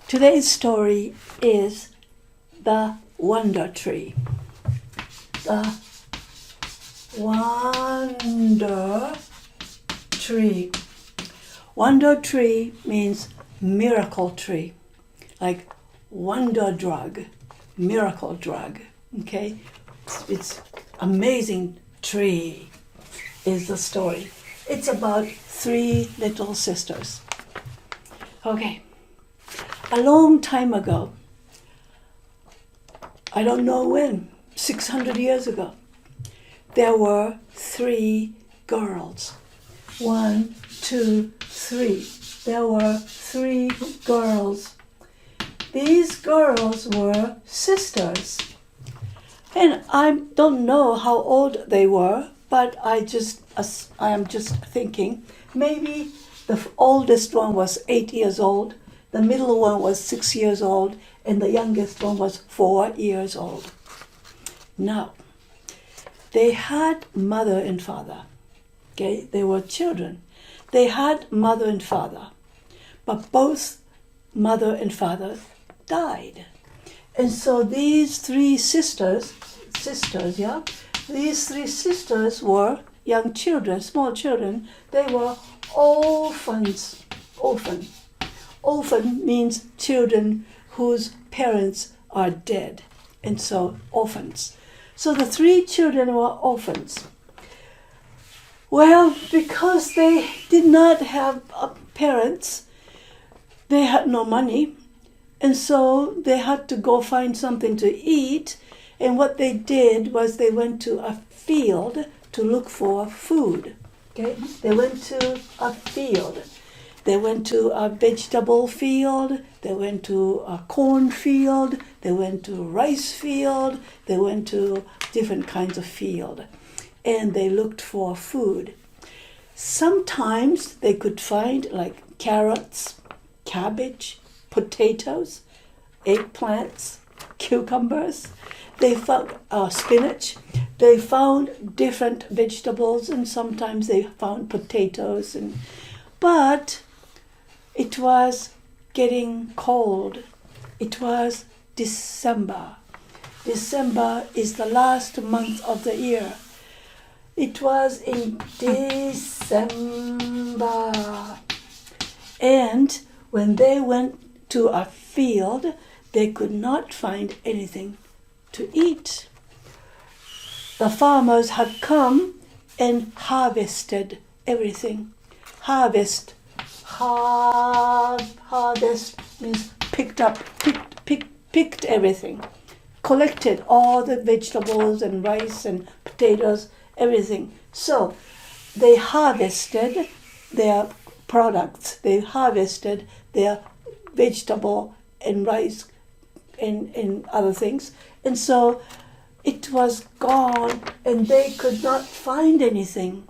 Today's story is the Wonder Tree. The Wonder Tree. Wonder Tree means miracle tree, like wonder drug, miracle drug. Okay, it's amazing tree is the story. It's about 3 little sisters. Okay, a long time ago, I don't know when, 600 years ago, there were 3 girls. 1, 2, 3. There were 3 girls. These girls were sisters. And I don't know how old they were, but I am just thinking, maybe the oldest one was 8 years old, the middle one was 6 years old, and the youngest one was 4 years old. Now, they had mother and father. Okay, they were children. They had mother and father, but both mother and father died. And so these 3 sisters, these 3 sisters were young children, small children. They were orphans. Orphan means children whose parents are dead, and so orphans. So the 3 children were orphans. Well, because they did not have parents, they had no money, and so they had to go find something to eat. And what they did was they went to a field to look for food. Okay, they went to a field. They went to a vegetable field. They went to a corn field. They went to a rice field. They went to different kinds of field. And they looked for food. Sometimes they could find like carrots, cabbage, potatoes, eggplants, cucumbers. They found spinach. They found different vegetables, and sometimes they found potatoes. But it was getting cold. It was December. December is the last month of the year. It was in December. And when they went to a field, they could not find anything to eat. The farmers had come and harvested everything. Harvest means picked everything. Collected all the vegetables and rice and potatoes, everything. So they harvested their products. They harvested their vegetable and rice and other things. And so it was gone, and they could not find anything.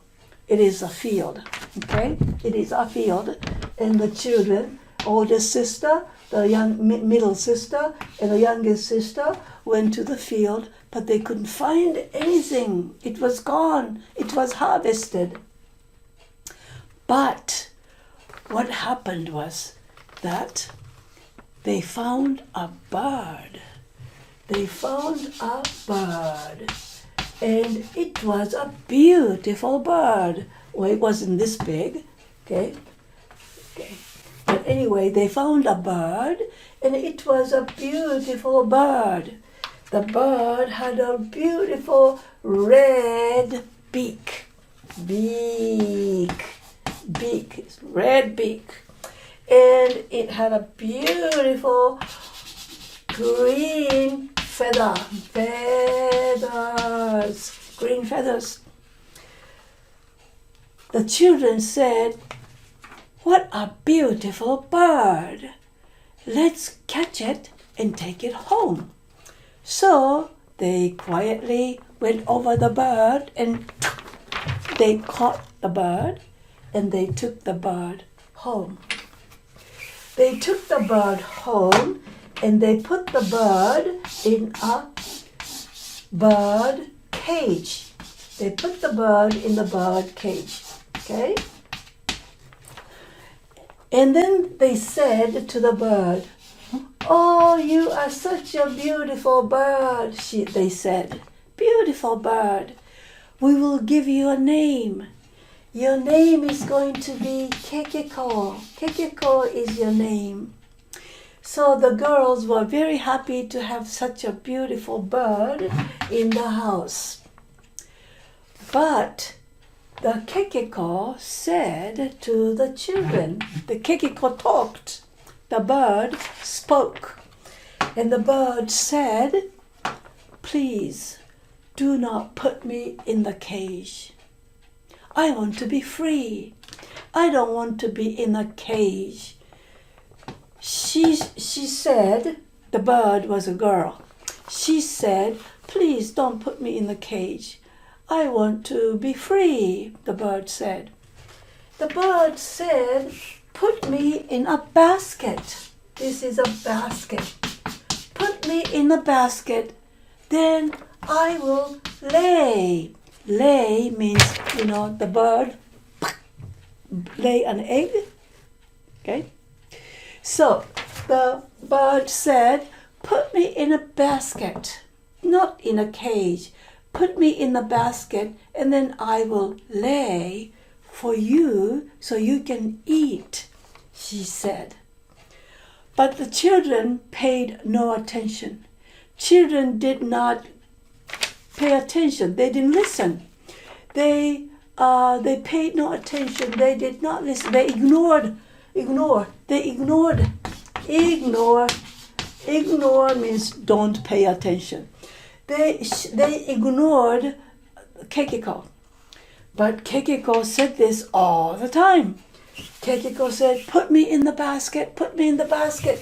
It is a field, okay? It is a field. And the children, oldest sister, the middle sister, and the youngest sister went to the field, but they couldn't find anything. It was gone. It was harvested. But what happened was that they found a bird. They found a bird. And it was a beautiful bird. Well, it wasn't this big, okay? But anyway, they found a bird, and it was a beautiful bird. The bird had a beautiful red beak. Red beak. And it had a beautiful green green feathers. The children said, "What a beautiful bird. Let's catch it and take it home." So they quietly went over the bird and they caught the bird and they took the bird home. They took the bird home and they put the bird in a bird cage. They put the bird in the bird cage, okay? And then they said to the bird, "Oh, you are such a beautiful bird," they said. "Beautiful bird. We will give you a name. Your name is going to be Kekiko. Kekiko is your name." So the girls were very happy to have such a beautiful bird in the house. But the Kekiko said to the children, the Kekiko talked, the bird spoke, and the bird said, "Please do not put me in the cage. I want to be free. I don't want to be in a cage." She said, the bird was a girl. She said, "Please don't put me in the cage. I want to be free," the bird said. The bird said, "Put me in a basket." This is a basket. "Put me in a basket, then I will lay." Lay means, the bird lay an egg. Okay? So the bird said, "Put me in a basket, not in a cage. Put me in a basket, and then I will lay for you so you can eat," she said. But the children paid no attention. Children did not pay attention. They didn't listen. They paid no attention. They did not listen. They ignored. They ignored. Ignore means don't pay attention. They ignored Kekiko. But Kekiko said this all the time. Kekiko said, "Put me in the basket, put me in the basket."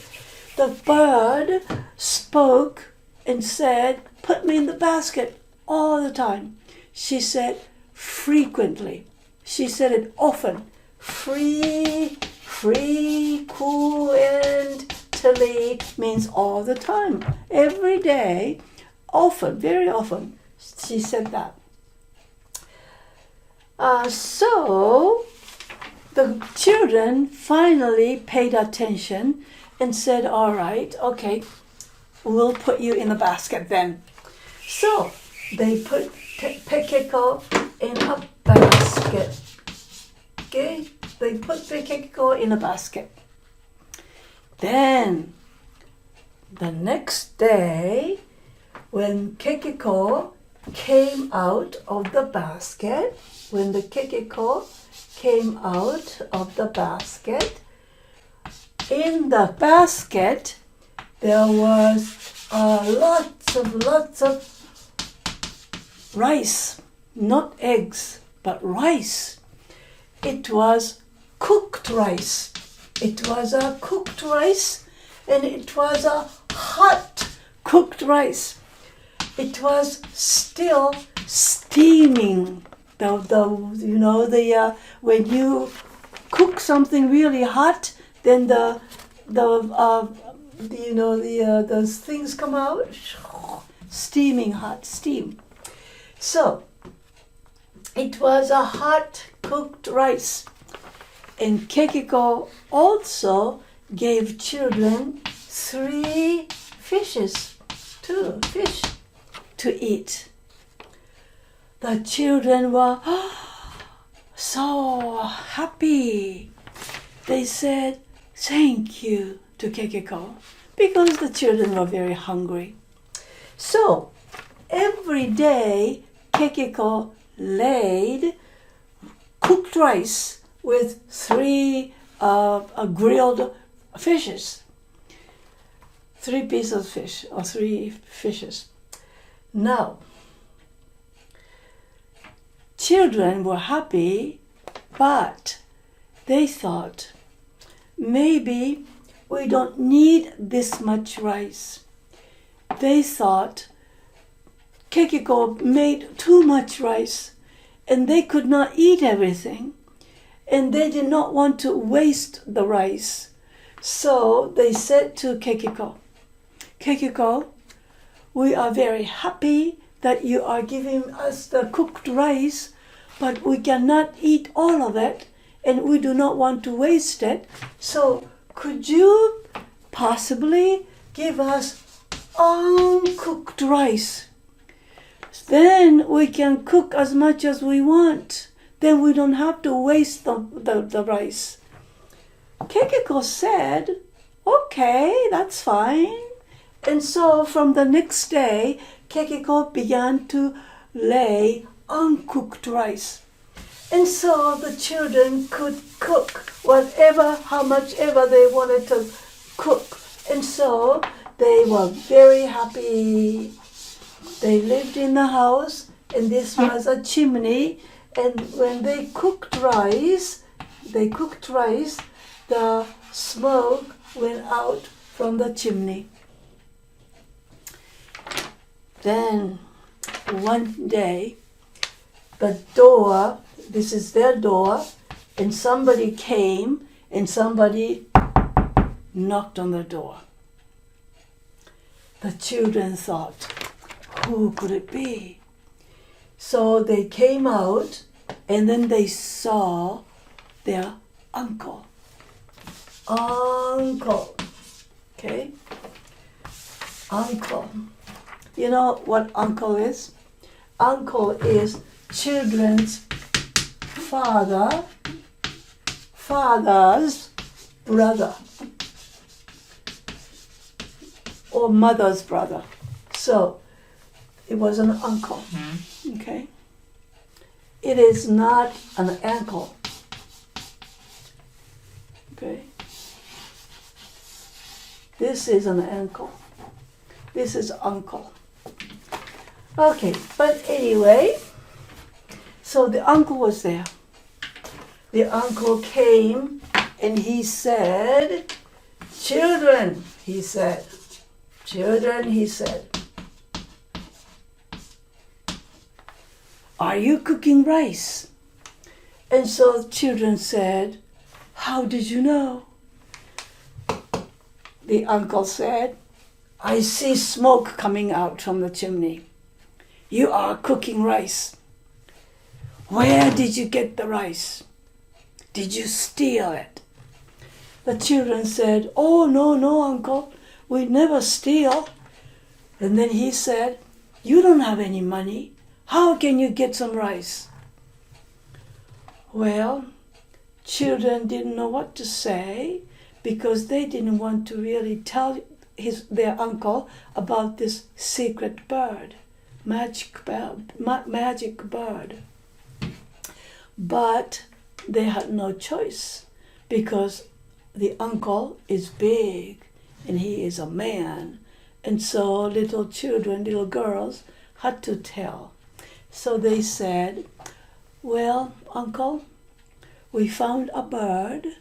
The bird spoke and said, "Put me in the basket," all the time. She said frequently. She said it often. Frequently means all the time. Every day, often, very often, she said that. So the children finally paid attention and said, "All right, okay, we'll put you in the basket then." So they put Kekiko in a basket. Okay, they put Kekiko in a basket. Then the next day, when Kekiko came out of the basket, in the basket there was lots of rice, not eggs, but rice. It was cooked rice. It was a cooked rice, and it was a hot cooked rice. It was still steaming. When you cook something really hot, then the things come out, steaming hot, steam. So it was a hot cooked rice. And Kekiko also gave children 2 fish to eat. The children were so happy. They said thank you to Kekiko because the children were very hungry. So every day Kekiko laid cooked rice with 3 grilled fishes. 3 pieces of fish or 3 fishes. Now, children were happy, but they thought, maybe we don't need this much rice. They thought Kekiko made too much rice and they could not eat everything, and they did not want to waste the rice. So they said to Kekiko, "Kekiko, we are very happy that you are giving us the cooked rice, but we cannot eat all of it, and we do not want to waste it. So could you possibly give us uncooked rice. Then we can cook as much as we want. Then we don't have to waste the rice. Kekiko said, okay, that's fine. And so from the next day, Kekiko began to lay uncooked rice. And so the children could cook whatever, how much ever they wanted to cook. And so they were very happy. They lived in the house, and this was a chimney. And when they cooked rice, the smoke went out from the chimney. Then one day, the door, this is their door, and somebody came and somebody knocked on the door. The children thought, who could it be? So they came out, and then they saw their uncle. Okay? Uncle. You know what uncle is? Uncle is children's father's brother, or mother's brother. So it was an uncle. Okay? It is not an uncle. Okay? This is an uncle. This is uncle. Okay, but anyway, so the uncle was there. The uncle came and he said, children, he said, are you cooking rice? And so the children said, how did you know? The uncle said, I see smoke coming out from the chimney. You are cooking rice. Where did you get the rice? Did you steal it? The children said, oh, no, uncle. We never steal. And then he said, you don't have any money. How can you get some rice? Well, children didn't know what to say because they didn't want to really tell their uncle about this secret bird, magic bird. But they had no choice because the uncle is big and he is a man. And so little children, little girls, had to tell. So they said, well, uncle, we found a bird.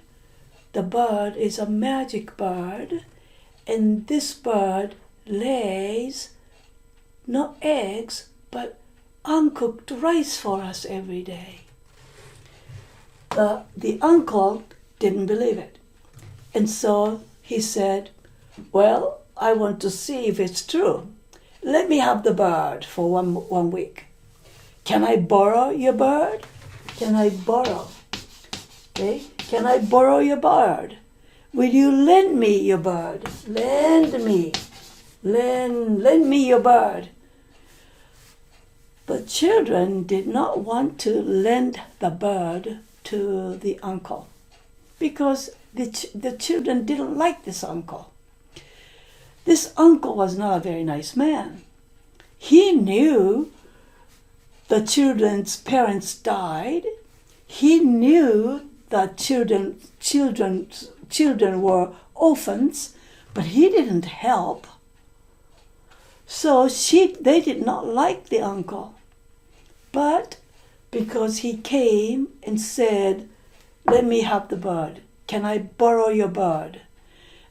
The bird is a magic bird. And this bird lays not eggs, but uncooked rice for us every day. The uncle didn't believe it. And so he said, well, I want to see if it's true. Let me have the bird for one week. Can I borrow your bird? Can I borrow? Okay? Can I borrow your bird? Will you lend me your bird? Lend me your bird. The children did not want to lend the bird to the uncle because the children didn't like this uncle. This uncle was not a very nice man. He knew the children's parents died. He knew that children were orphans, but he didn't help. So they did not like the uncle. But because he came and said, let me have the bird. Can I borrow your bird?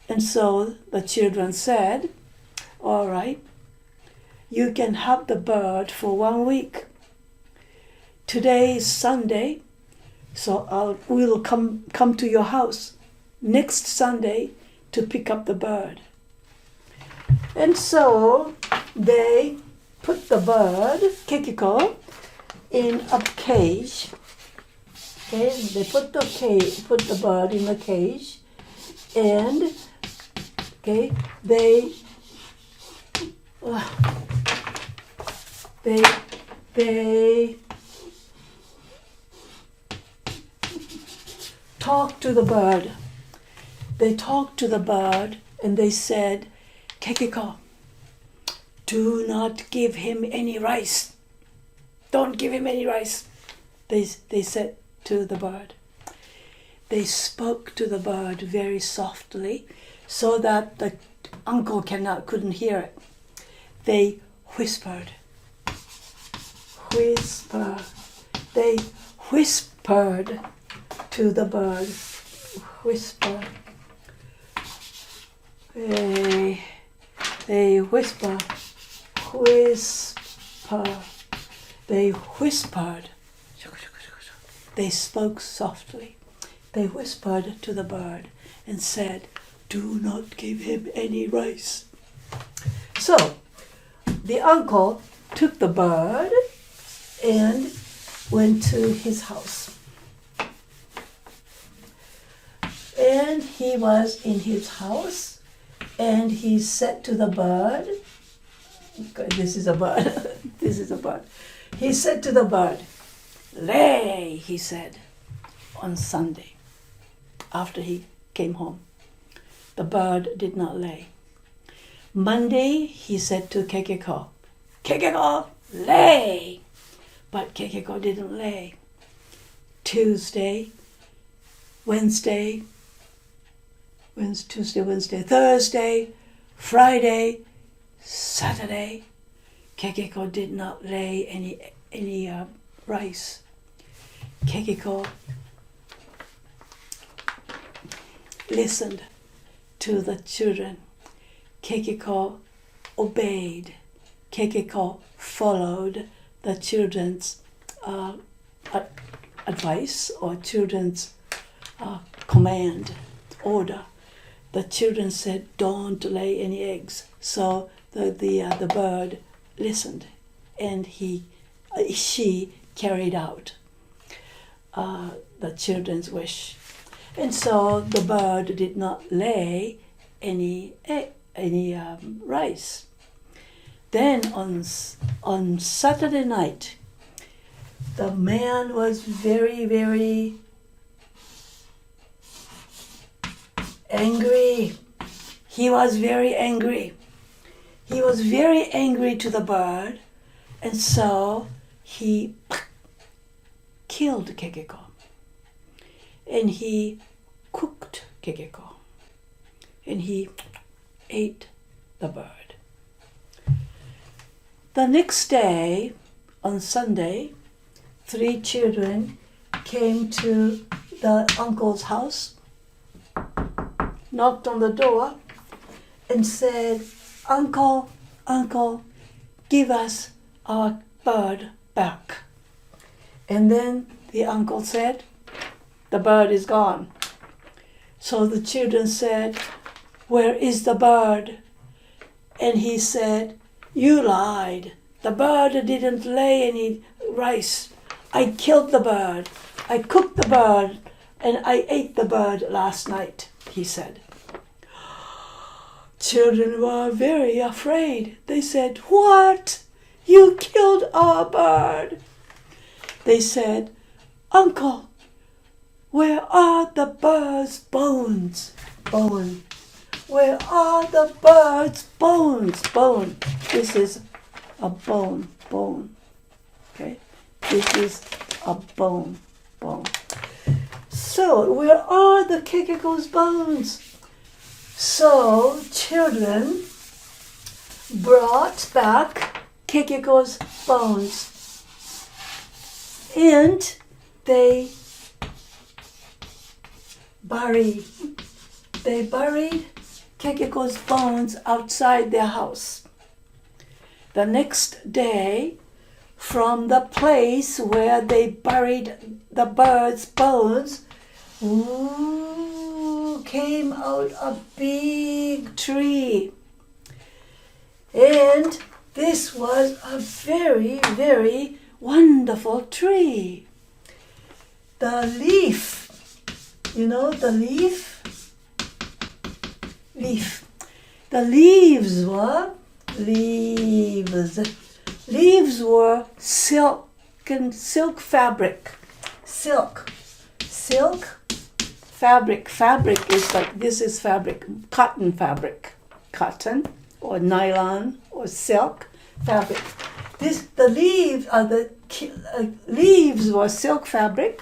And so the children said, all right, you can have the bird for 1 week. Today is Sunday, so we'll come to your house next Sunday to pick up the bird. And so they put the bird, Kekiko, in a cage. Okay, they put the bird in the cage, and Okay, they talked to the bird. They talked to the bird and they said, Kekiko, do not give him any rice. Don't give him any rice. They said to the bird. They spoke to the bird very softly so that the uncle couldn't hear it. They whispered. They whispered to the bird. Whisper. They whisper. They whispered. They spoke softly. They whispered to the bird and said, do not give him any rice. So, the uncle took the bird and went to his house. And he was in his house and he said to the bird, this is a bird, this is a bird. He said to the bird, lay, he said, on Sunday. After he came home, the bird did not lay. Monday, he said to Kekiko, Kekiko, lay! But Kekiko didn't lay. Tuesday, Thursday, Friday, Saturday, Kekiko did not lay any rice. Kekiko listened to the children. Kekiko obeyed. Kekiko followed the children's advice or children's command, order. The children said, don't lay any eggs. So the bird listened and she carried out the children's wish. And so the bird did not lay any rice. Then on Saturday night, the man was very, very angry. He was very angry. He was very angry to the bird, and so he killed Kekiko. And he cooked Kekiko. And he ate the bird. The next day, on Sunday, 3 children came to the uncle's house, knocked on the door, and said, Uncle, Uncle, give us our bird back. And then the uncle said, the bird is gone. So the children said, where is the bird? And he said, you lied. The bird didn't lay any rice. I killed the bird. I cooked the bird and I ate the bird last night, he said. Children were very afraid. They said, what? You killed our bird. They said, Uncle, where are the bird's bones? Bone. Where are the bird's bones? Bone. This is a bone. Bone. Okay? This is a bone. Bone. So, where are the Kekiko's bones? So, children brought back Kekiko's bones. And they buried Kekiko's bones outside their house. The next day, from the place where they buried the bird's bones, came out a big tree. And this was a very, very wonderful tree. The leaf, you know, the leaf? Leaf. the leaves were leaves. Leaves were silk and silk fabric. Silk fabric. Fabric is like, this is fabric, cotton fabric. Cotton or nylon or silk fabric. The leaves were silk fabric,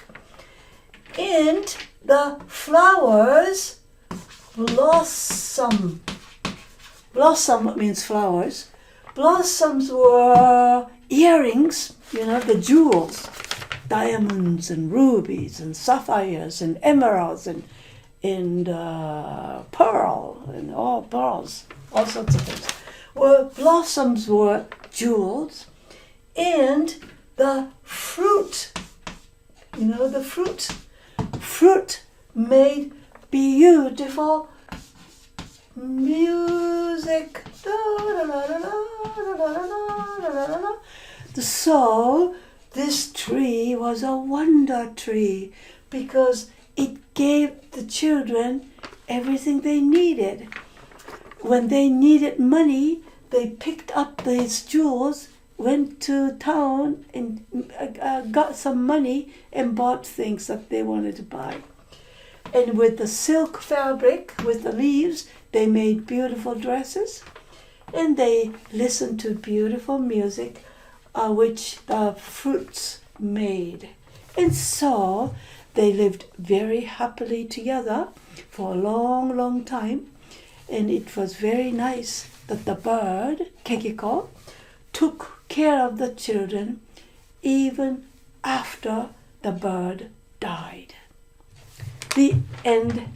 and the flowers blossom. Blossom means flowers. Blossoms were earrings, the jewels, diamonds and rubies and sapphires and emeralds and pearl and all pearls, all sorts of things. Blossoms were jewels, and the fruit, the fruit made beautiful music. So this tree was a wonder tree because it gave the children everything they needed. When they needed money, they picked up these jewels, went to town and got some money and bought things that they wanted to buy. And with the silk fabric, with the leaves, they made beautiful dresses, and they listened to beautiful music, which the fruits made. And so they lived very happily together for a long, long time. And it was very nice that the bird, Kekiko, took care of the children even after the bird died. The end.